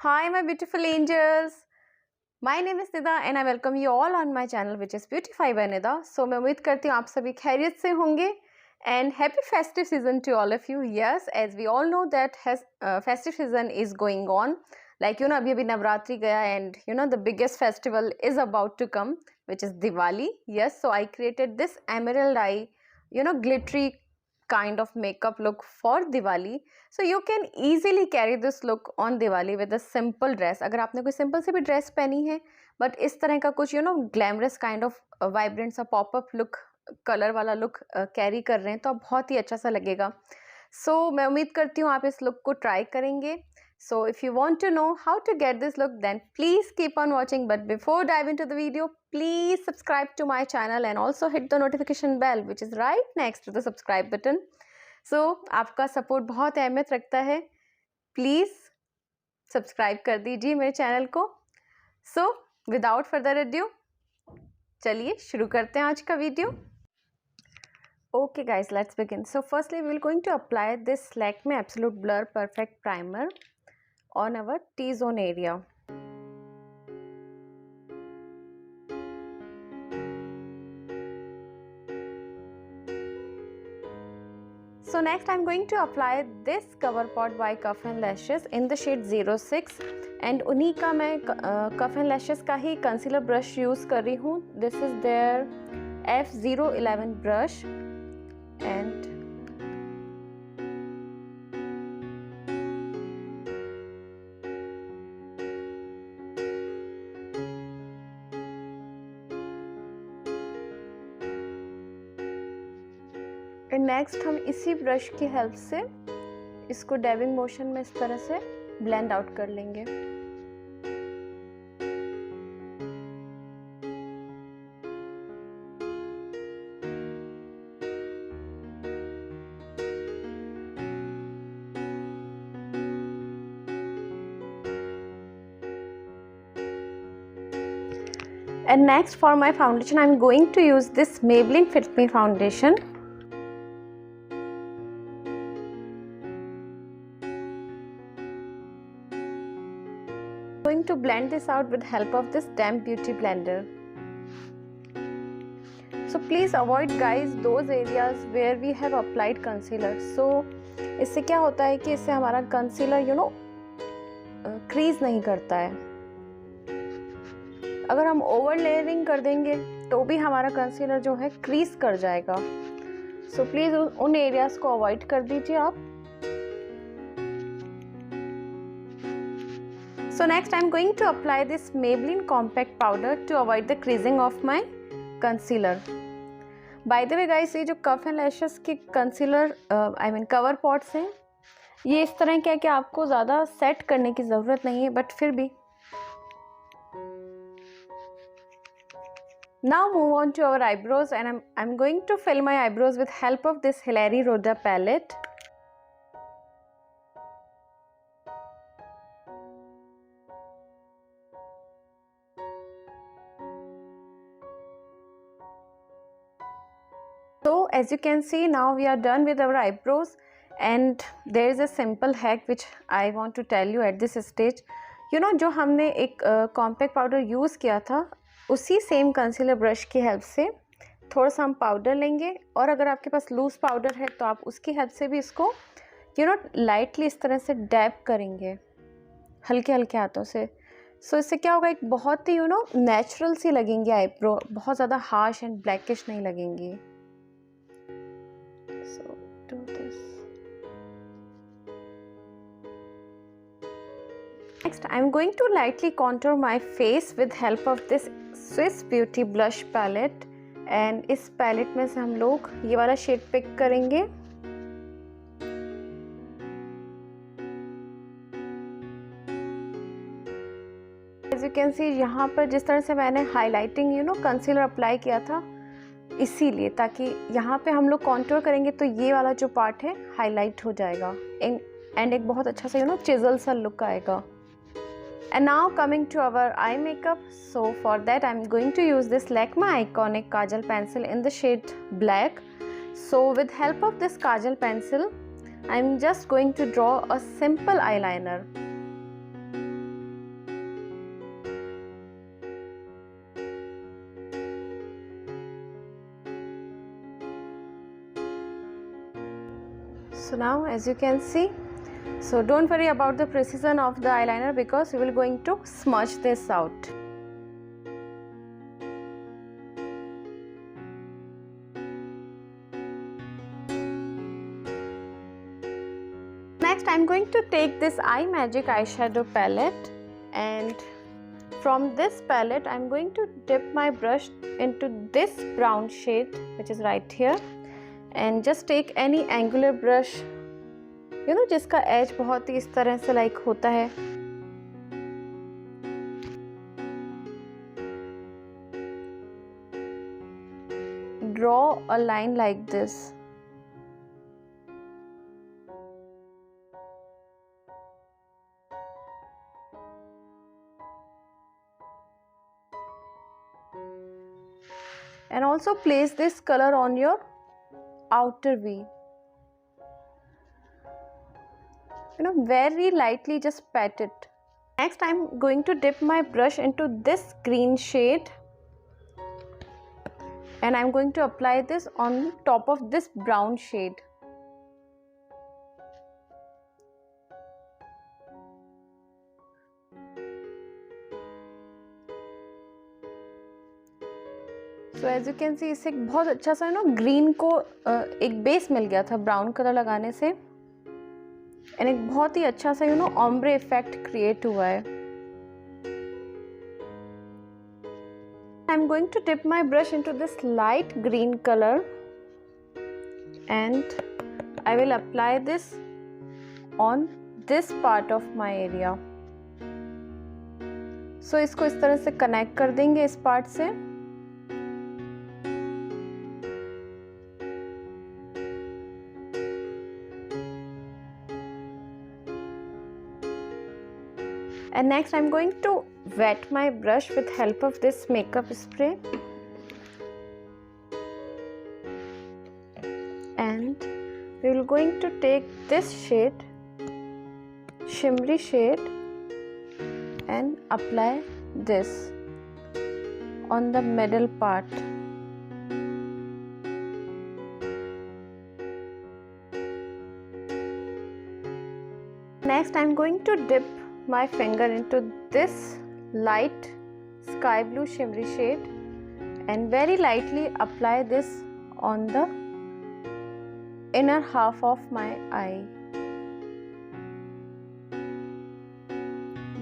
Hi, my beautiful angels. My name is Nida and I welcome you all on my channel which is Beautify by Nida. So मैं उम्मीद करती हूँ आप सभी खैरियत से होंगे and happy festive season to all of you. Yes, as we all know that festive season is going on. Like अभी अभी नवरात्रि गया and the biggest festival is about to come, which is Diwali. Yes, so I created this emerald eye glittery kind of makeup look for Diwali. So you can easily carry this look on Diwali with a simple dress. अगर आपने कोई simple सी भी dress पहनी है but इस तरह का कुछ ग्लैमरस काइंड ऑफ वाइब्रेंट सा पॉपअप लुक कलर वाला लुक कैरी कर रहे हैं तो बहुत ही अच्छा सा लगेगा. सो मैं उम्मीद करती हूँ आप इस लुक को ट्राई करेंगे. So if you want to know how to get this look, then please keep on watching. But before dive into the video, please subscribe to my channel and also hit the notification bell which is right next to the subscribe button. So आपका support बहुत अहमियत रखता है. Please subscribe कर दीजिए मेरे channel को. So without further adieu चलिए शुरू करते हैं आज का video. Okay guys, let's begin. So firstly we will going to apply this Lakme Absolute Blur Perfect Primer on our T-zone area. So next I'm going to apply this Cover Pot by Cuff and Lashes in the shade 06 and उन्हीं का मैं Cuff and Lashes का ही concealer brush use कर रही हूँ. This is their F011 brush and next हम इसी brush की हेल्प से इसको डैबिंग मोशन में इस तरह से ब्लेंड आउट कर लेंगे. And next for my foundation I'm going to use this Maybelline Fit Me foundation. Going to blend this out with help of this damp beauty blender. So please avoid guys those areas where we have applied concealer. So इससे क्या होता है कि इससे हमारा concealer crease नहीं करता है. अगर हम ओवर लेयरिंग कर देंगे तो भी हमारा कंसीलर जो है क्रीज कर जाएगा. सो प्लीज उन एरियाज को अवॉइड कर दीजिए आप. So next I am going to apply this Maybelline Compact Powder to avoid the creasing of my concealer. By the way guys, ये जो Cuff and Lashes की concealer cover pots हैं ये इस तरह के है कि आपको ज़्यादा सेट करने की ज़रूरत नहीं है बट फिर भी. Now move on to our eyebrows and I'm going to fill my eyebrows with help of this Hilary Rhoda palette. So as you can see now we are done with our eyebrows and there is a simple hack which I want to tell you at this stage. जो हमने एक compact powder use किया था उसी same concealer brush की help से थोड़ा सा हम पाउडर लेंगे और अगर आपके पास लूज़ पाउडर है तो आप उसकी हेल्प से भी इसको लाइटली इस तरह से डैप करेंगे हल्के हल्के हाथों से. सो इससे क्या होगा एक बहुत ही नेचुरल सी लगेंगी आईब्रो, बहुत ज़्यादा हार्श एंड ब्लैकिश नहीं लगेंगी. So do this. Next I'm going to lightly contour my face with help of this Swiss Beauty blush palette and इस palette में से हम लोग ये वाला शेड पिक करेंगे. As you can see यहाँ पर जिस तरह से मैंने हाईलाइटिंग कंसीलर अप्लाई किया था इसीलिए ताकि यहाँ पे हम लोग कॉन्टूर करेंगे तो ये वाला जो पार्ट है हाईलाइट हो जाएगा एंड एक बहुत अच्छा सा चिजल सा लुक आएगा. And now coming to our eye makeup. So for that I'm going to use this Lakme Iconic Kajal pencil in the shade black. So with help of this Kajal pencil I'm just going to draw a simple eyeliner. So now as you can see, so don't worry about the precision of the eyeliner because we will going to smudge this out. Next I'm going to take this iMagic eyeshadow palette, and from this palette I'm going to dip my brush into this brown shade which is right here, and just take any angular brush, you know, जिसका edge बहुत ही इस तरह से like होता है. Draw a line like this. And also place this color on your outer V. You know, very lightly just pat it. Next I'm going to dip my brush into this green shade, and I'm going to apply this on top of this brown shade. So as you can see, इससे एक बहुत अच्छा सा green को एक base मिल गया था brown colour लगाने से, एंड एक बहुत ही अच्छा सा ऑम्ब्रे इफेक्ट क्रिएट हुआ है. I'm going to dip my brush into this light green color, and I will apply this on this part of my area. So इसको इस तरह से कनेक्ट कर देंगे इस पार्ट से. And next I'm going to wet my brush with help of this makeup spray, and we will going to take this shade, shimmery shade, and apply this on the middle part. Next I'm going to dip my finger into this light sky blue shimmery shade and very lightly apply this on the inner half of my eye.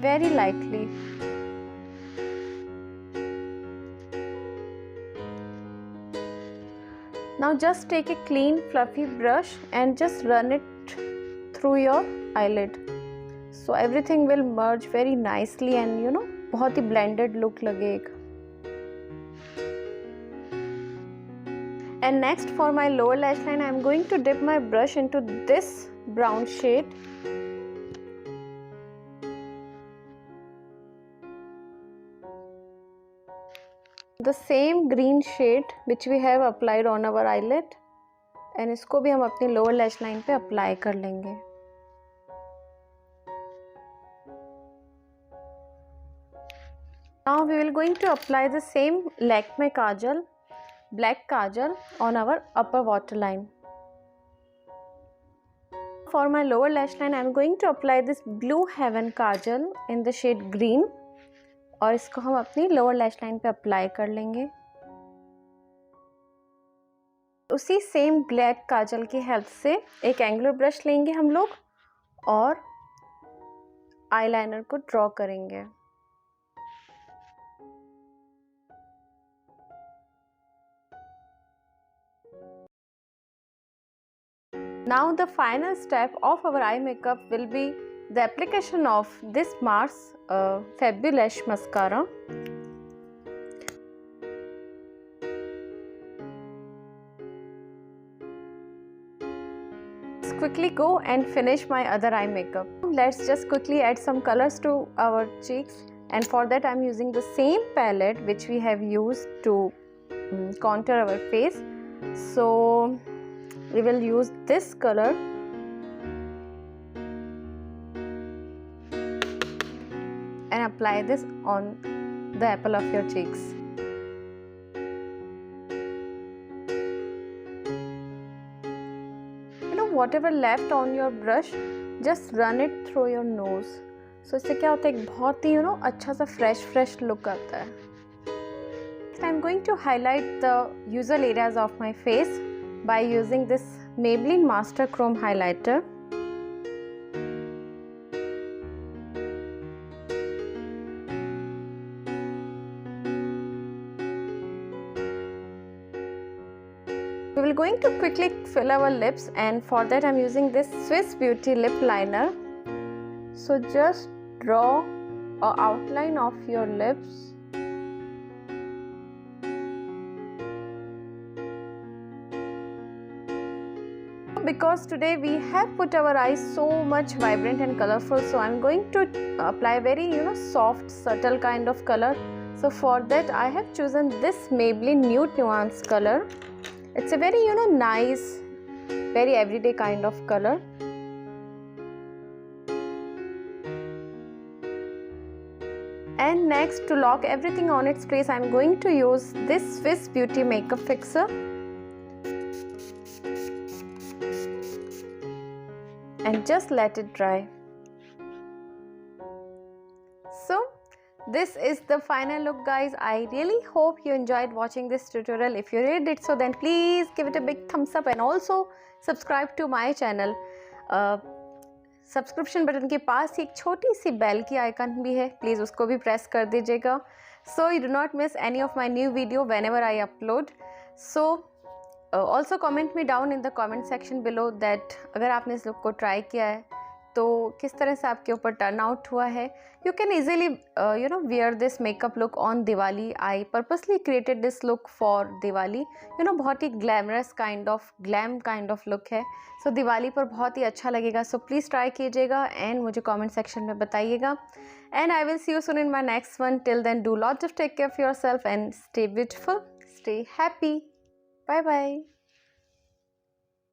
Very lightly. Now just take a clean fluffy brush and just run it through your eyelid. So everything will merge very nicely and बहुत ही blended look लगेगा. And next for my lower lash line I am going to dip my brush into this brown shade. The same green shade which we have applied on our eyelid, and इसको भी हम अपनी lower lash line पे apply कर लेंगे. Now we will going to apply the same Lakme kajal, black kajal on our upper waterline. For my lower lash line I am going to apply this Blue Heaven kajal in the shade green, और इसको हम अपनी lower lash line पे apply कर लेंगे. उसी same black काजल की help से एक एंगुलर ब्रश लेंगे हम लोग और आईलाइनर को ड्रॉ करेंगे. Now the final step of our eye makeup will be the application of this Mars Fabuloso mascara. Let's quickly go and finish my other eye makeup. Let's just quickly add some colors to our cheeks, and for that I am using the same palette which we have used to contour our face. So we will use this color and apply this on the apple of your cheeks. whatever left on your brush, just run it through your nose. So इससे क्या होता है, एक बहुत ही अच्छा सा fresh look आता है. I'm going to highlight the usual areas of my face by using this Maybelline Master Chrome highlighter. We will going to quickly fill our lips, and for that I'm using this Swiss Beauty lip liner. So just draw an outline of your lips. Because today we have put our eyes so much vibrant and colorful, so I'm going to apply very soft subtle kind of color. So for that I have chosen this Maybelline Nude Nuance color. It's a very nice, very everyday kind of color. And next, to lock everything on its place, I'm going to use this Swiss Beauty makeup fixer. And just let it dry. So this is the final look, guys. I really hope you enjoyed watching this tutorial. If you really did so, then please give it a big thumbs up and also subscribe to my channel. Subscription button के पास एक छोटी सी bell की icon भी है, please उसको भी press कर दीजिएगा, so you do not miss any of my new video when ever I upload. So also comment me down in the comment section below that अगर आपने इस लुक को ट्राई किया है तो किस तरह से आपके ऊपर टर्न आउट हुआ है. You can easily wear this makeup look on Diwali. I purposely created this look for Diwali. बहुत ही glamorous glam kind of look है. सो दिवाली पर बहुत ही अच्छा लगेगा. सो प्लीज़ ट्राई कीजिएगा एंड मुझे कमेंट सेक्शन में बताइएगा. And I will see you soon in my next one. Till then do lots of take care of yourself and stay beautiful, stay happy. Bye bye.